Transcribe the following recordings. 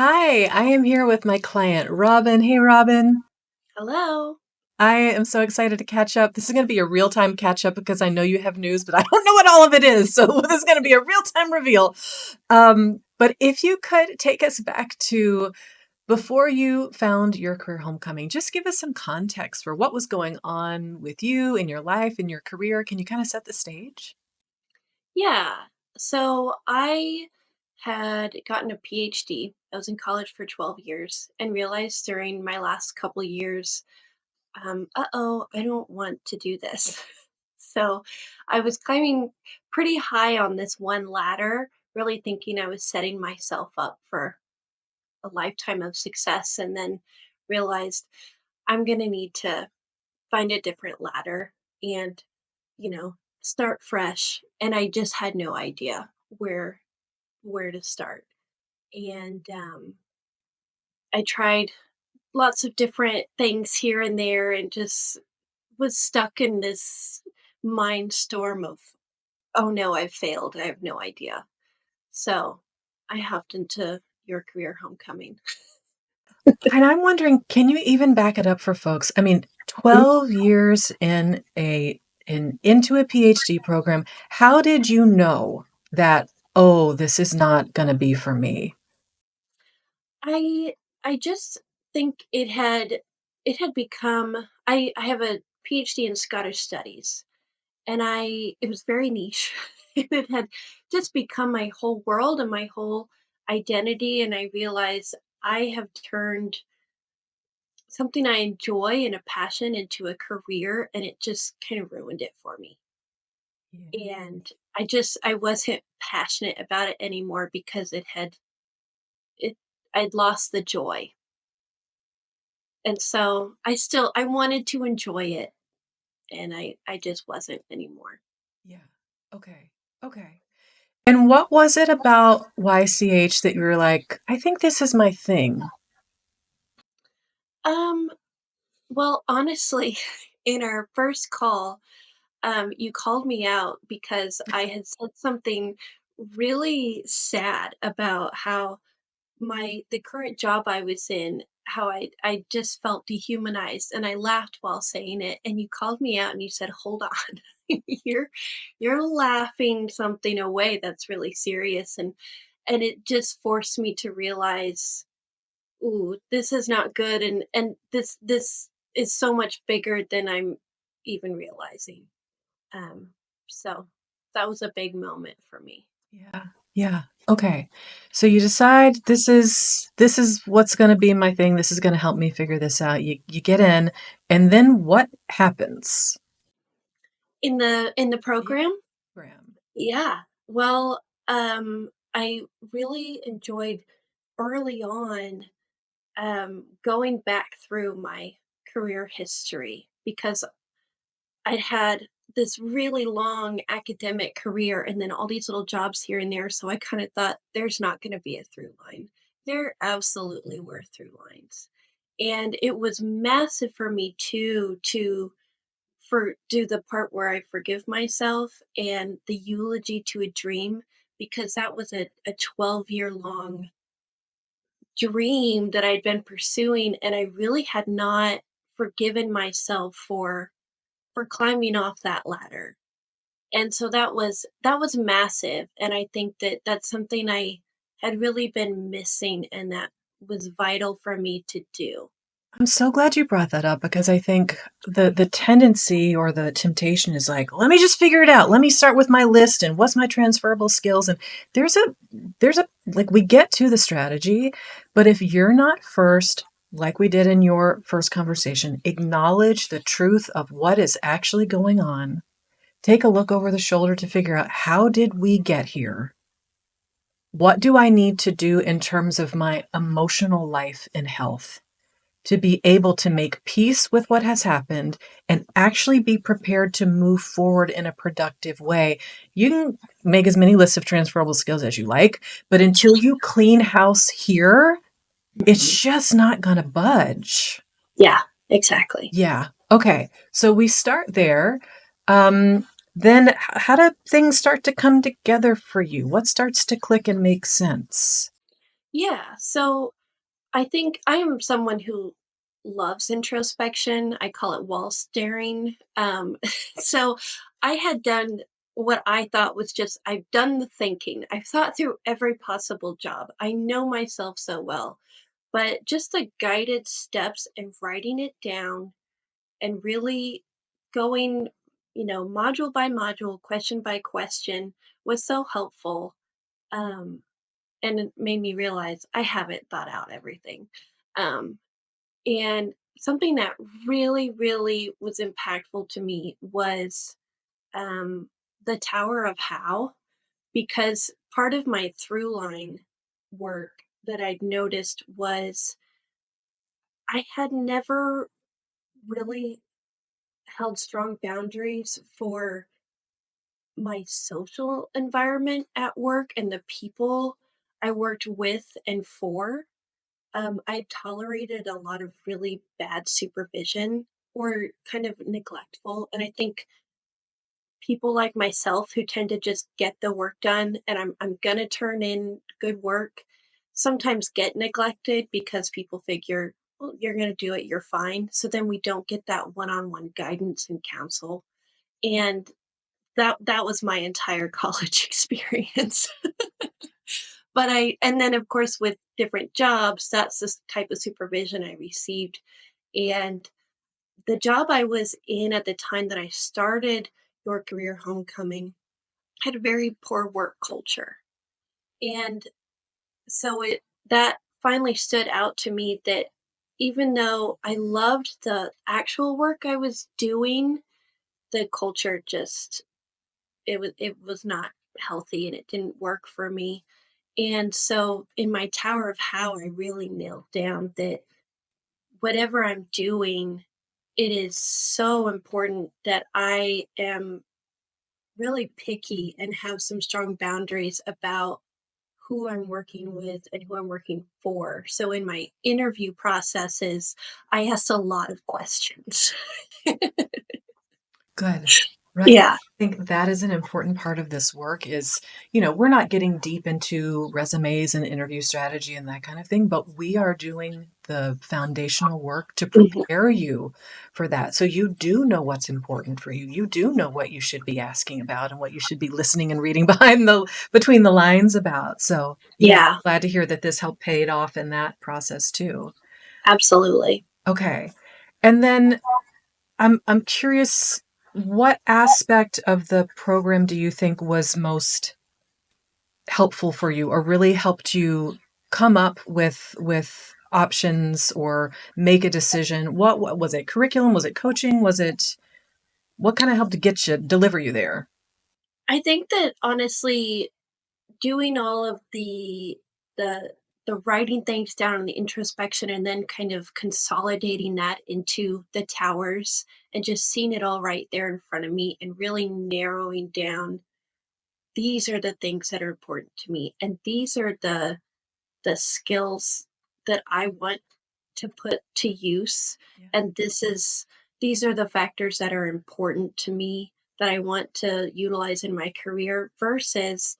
Hi, I am here with my client, Robin. Hey, Robin. Hello. I am so excited to catch up. This is going to be a real time catch up because I know you have news, but I don't know what all of it is. So this is going to be a real time reveal. But if you could take us back to before you found your career homecoming, just give us some context for what was going on with you in your life, in your career. Can you kind of set the stage? Yeah. So I had gotten a PhD. I was in college for 12 years and realized during my last couple of years, I don't want to do this. So I was climbing pretty high on this one ladder, really thinking I was setting myself up for a lifetime of success, and then realized I'm going to need to find a different ladder and you know, start fresh. And I just had no idea where to start. And I tried lots of different things here and there, and just was stuck in this mind storm of, oh no, I've failed. I have no idea. So I hopped into your career homecoming. And I'm wondering, can you even back it up for folks? I mean, Mhm. 12 years into a PhD program, how did you know that, oh, this is not going to be for me? I just think it had become I have a PhD in Scottish studies, and it was very niche. It had just become my whole world and my whole identity, and I realized I have turned something I enjoy and a passion into a career, and it just kind of ruined it for me. Yeah. And I wasn't passionate about it anymore because it I'd lost the joy. And so I wanted to enjoy it, and I just wasn't anymore. Yeah. Okay. Okay. And what was it about YCH that you were like, I think this is my thing? Um Well, honestly, in our first call, you called me out because I had said something really sad about how the current job I was in, how I just felt dehumanized, and I laughed while saying it. And you called me out and you said, "Hold on, you're you're laughing something away that's really serious," and it just forced me to realize, ooh, this is not good, and this is so much bigger than I'm even realizing. Um, so that was a big moment for me. Yeah. Yeah. Okay. So you decide this is what's going to be my thing. This is going to help me figure this out. You get in, and then what happens? In the Yeah. program, Graham. yeah. Well, I really enjoyed early on going back through my career history because I'd had this really long academic career and then all these little jobs here and there. So I kind of thought there's not going to be a through line. There absolutely were through lines. And it was massive for me too to for do the part where I forgive myself and the eulogy to a dream, because that was a 12-year long dream that I'd been pursuing, and I really had not forgiven myself for climbing off that ladder. And so that was massive, and I think that that's something I had really been missing, and that was vital for me to do. I'm so glad you brought that up because I think the tendency or the temptation is like, let me just figure it out. Let me start with my list and what's my transferable skills. And there's a there's a like we get to the strategy, but if you're not first, like we did in your first conversation, acknowledge the truth of what is actually going on. Take a look over the shoulder to figure out how did we get here? What do I need to do in terms of my emotional life and health to be able to make peace with what has happened and actually be prepared to move forward in a productive way? You can make as many lists of transferable skills as you like, but until you clean house here, Mhm. it's just not going to budge. Yeah, exactly. Yeah. Okay. So we start there. Um, then how do things start to come together for you? What starts to click and make sense? Yeah. So I think I am someone who loves introspection. I call it wall staring. So I had done what I thought was just, I've done the thinking. I've thought through every possible job. I know myself so well, but just the guided steps and writing it down and really going, module by module, question by question was so helpful. Um, and it made me realize I haven't thought out everything. Um, and something that really, really was impactful to me was um, the Tower of How, because part of my through line work that I'd noticed was I had never really held strong boundaries for my social environment at work and the people I worked with and for. I tolerated a lot of really bad supervision or kind of neglectful. And I think people like myself who tend to just get the work done and I'm gonna turn in good work sometimes get neglected because people figure, well, you're gonna do it, you're fine. So then we don't get that one-on-one guidance and counsel. And that was my entire college experience. But and then of course with different jobs, that's the type of supervision I received. And the job I was in at the time that I started Your Career Homecoming had a very poor work culture. And so it that finally stood out to me that even though I loved the actual work I was doing, the culture just it was not healthy and it didn't work for me. And so in my Tower of How, I really nailed down that whatever I'm doing, it is so important that I am really picky and have some strong boundaries about who I'm working with and who I'm working for. So in my interview processes, I ask a lot of questions. Good. Right. Yeah. I think that is an important part of this work is, you know, we're not getting deep into resumes and interview strategy and that kind of thing, but we are doing the foundational work to Mhm. prepare you for that. So you do know what's important for you. You do know what you should be asking about and what you should be listening and reading between the lines about. So, yeah, Yeah, glad to hear that this helped pay it off in that process too. absolutely. Okay. And then I'm curious, what aspect of the program do you think was most helpful for you or really helped you come up with options or make a decision? What was it? Curriculum? Was it coaching? Was it what kind of helped to get you deliver you there? I think that honestly, doing all of the the writing things down and the introspection and then kind of consolidating that into the towers and just seeing it all right there in front of me and really narrowing down, these are the things that are important to me and these are the skills that I want to put to use. Yeah. And these are the factors that are important to me that I want to utilize in my career versus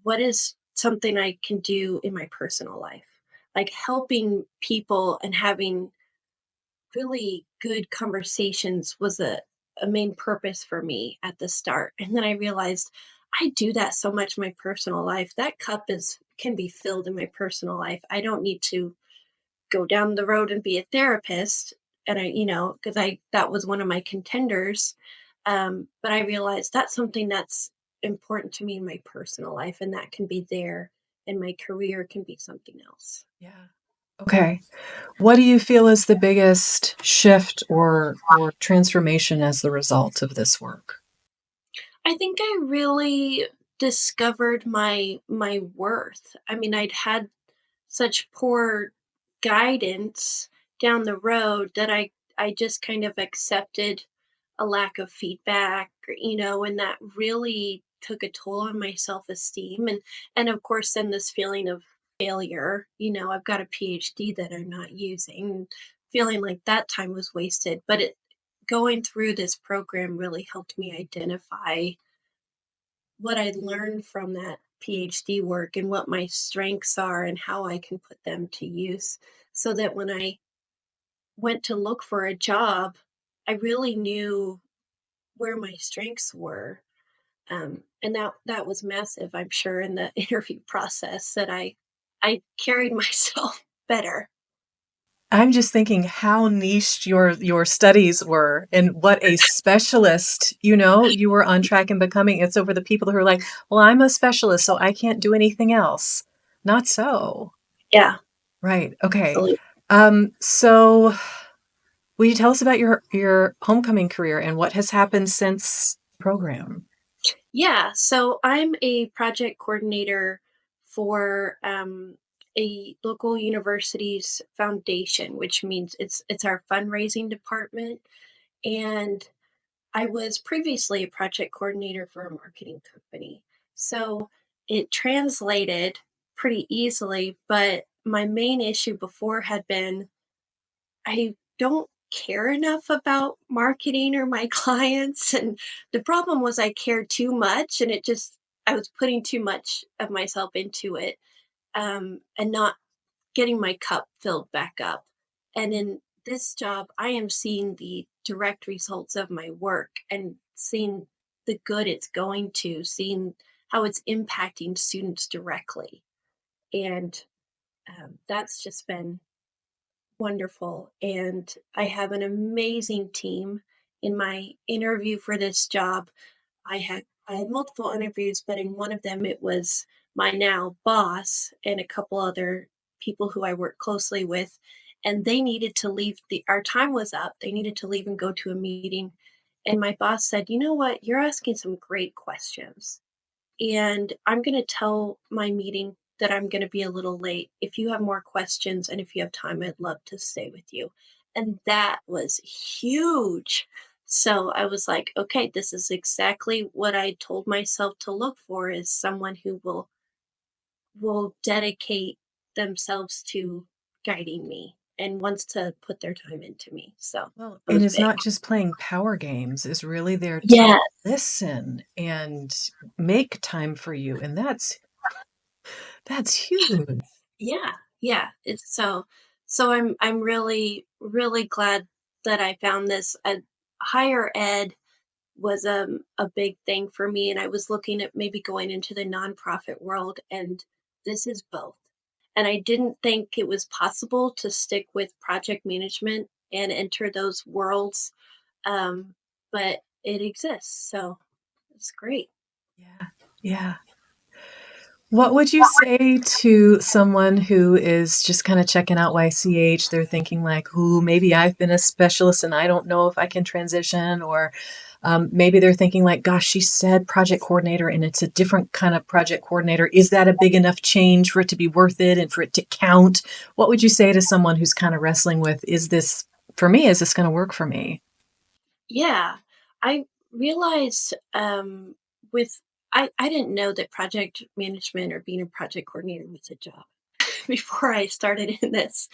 what is something I can do in my personal life. Like helping people and having really good conversations was a main purpose for me at the start. And then I realized I do that so much in my personal life. That cup is can be filled in my personal life. I don't need to go down the road and be a therapist. And because that was one of my contenders. But I realized that's something that's important to me in my personal life, and that can be there, and my career can be something else. Yeah. Okay. What do you feel is the biggest shift or transformation as the result of this work? I think I really discovered my worth. I mean, I'd had such poor guidance down the road that I just kind of accepted a lack of feedback, and that really took a toll on my self-esteem and of course then this feeling of failure. I've got a PhD that I'm not using, feeling like that time was wasted, but it going through this program really helped me identify what I learned from that PhD work and what my strengths are and how I can put them to use so that when I went to look for a job, I really knew where my strengths were. And that was massive, I'm sure, in the interview process that I carried myself better. I'm just thinking how niche your studies were and what a specialist, you were on track and becoming. It's over the people who are like, well, I'm a specialist, so I can't do anything else. Not so. Yeah, Right. Okay. absolutely. So will you tell us about your homecoming career and what has happened since the program? Yeah, so I'm a project coordinator for a local university's foundation, which means it's our fundraising department. And I was previously a project coordinator for a marketing company, so it translated pretty easily. But my main issue before had been I don't care enough about marketing or my clients. And the problem was I cared too much and I was putting too much of myself into it, and not getting my cup filled back up. And in this job, I am seeing the direct results of my work and seeing the good it's going to, seeing how it's impacting students directly. And that's just been wonderful. And I have an amazing team. In my interview for this job, I had multiple interviews, but in one of them it was my now boss and a couple other people who I work closely with. And they needed to leave, the our time was up. They needed to leave and go to a meeting. And my boss said, "You know what? You're asking some great questions. And I'm going to tell my meeting that I'm going to be a little late. If you have more questions and if you have time, I'd love to stay with you." And that was huge. So I was like, okay, this is exactly what I told myself to look for, is someone who will dedicate themselves to guiding me and wants to put their time into me. So Well, it and was is big. not just playing power games, is really there to Yeah. listen and make time for you. And that's huge. Yeah, yeah. It's so I'm really really glad that I found this. Higher ed was a big thing for me, and I was looking at maybe going into the nonprofit world, and this is both. And I didn't think it was possible to stick with project management and enter those worlds, um, but it exists, so it's great. Yeah. Yeah. What would you say to someone who is just kind of checking out YCH? They're thinking like, "Ooh, maybe I've been a specialist and I don't know if I can transition," or maybe they're thinking like, "Gosh, she said project coordinator and it's a different kind of project coordinator. Is that a big enough change for it to be worth it and for it to count?" What would you say to someone who's kind of wrestling with, "Is this for me? Is this going to work for me?" Yeah, I realized with I didn't know that project management or being a project coordinator was a job before I started in this.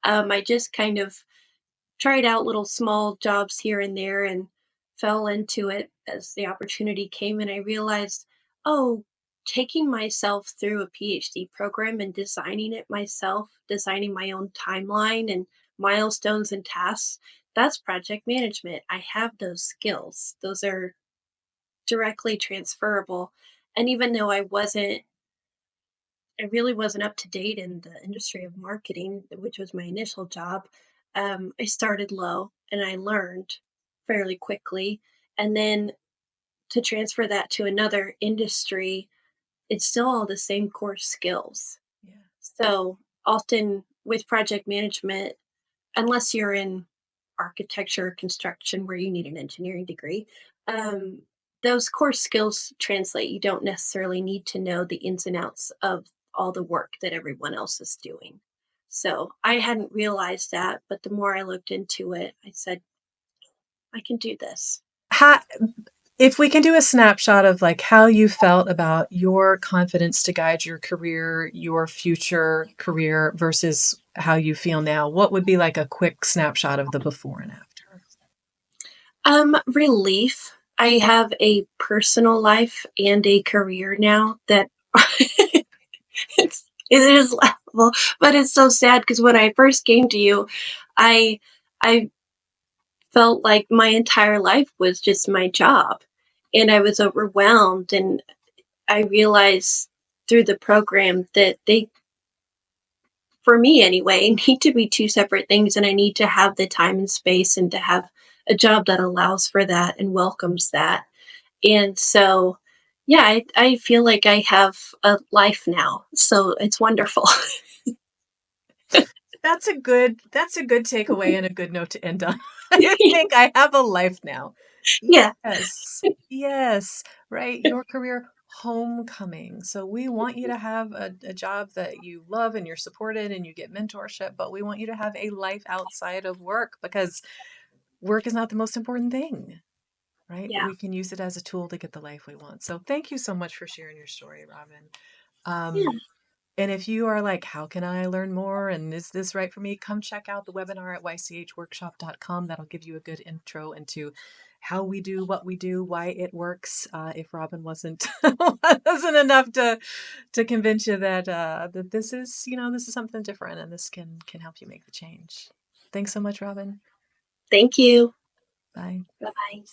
I just kind of tried out little small jobs here and there and fell into it as the opportunity came. And I realized, oh, taking myself through a PhD program and designing it myself, designing my own timeline and milestones and tasks, that's project management. I have those skills, those are directly transferable. And even though I really wasn't up to date in the industry of marketing, which was my initial job. I started low and I learned fairly quickly. And then to transfer that to another industry, it's still all the same core skills. Yeah. So often with project management, unless you're in architecture or construction where you need an engineering degree, um, those core skills translate. You don't necessarily need to know the ins and outs of all the work that everyone else is doing. So I hadn't realized that, but the more I looked into it, I said, I can do this. How, if we can do a snapshot of like how you felt about your confidence to guide your career, your future career versus how you feel now, what would be like a quick snapshot of the before and after? Relief. I have a personal life and a career now that It is laughable, but it's so sad because when I first came to you, I I felt like my entire life was just my job, and I was overwhelmed. And I realized through the program that they, for me anyway, need to be two separate things, and I need to have the time and space and to have a job that allows for that and welcomes that. And so, yeah, I feel like I have a life now. So it's wonderful. That's a good takeaway and a good note to end on. I think I have a life now. Yeah, Yes. Yes. Right. Your career homecoming. So we want you to have a job that you love and you're supported and you get mentorship, but we want you to have a life outside of work because work is not the most important thing. Right? yeah, We can use it as a tool to get the life we want. So thank you so much for sharing your story, Robin. yeah. Um, and if you are like, how can I learn more? And is this right for me? Come check out the webinar at ychworkshop.com. That'll give you a good intro into how we do what we do, why it works. If Robin wasn't wasn't enough to convince you that this is, this is something different and this can help you make the change. Thanks so much, Robin. Thank you. Bye. Bye bye.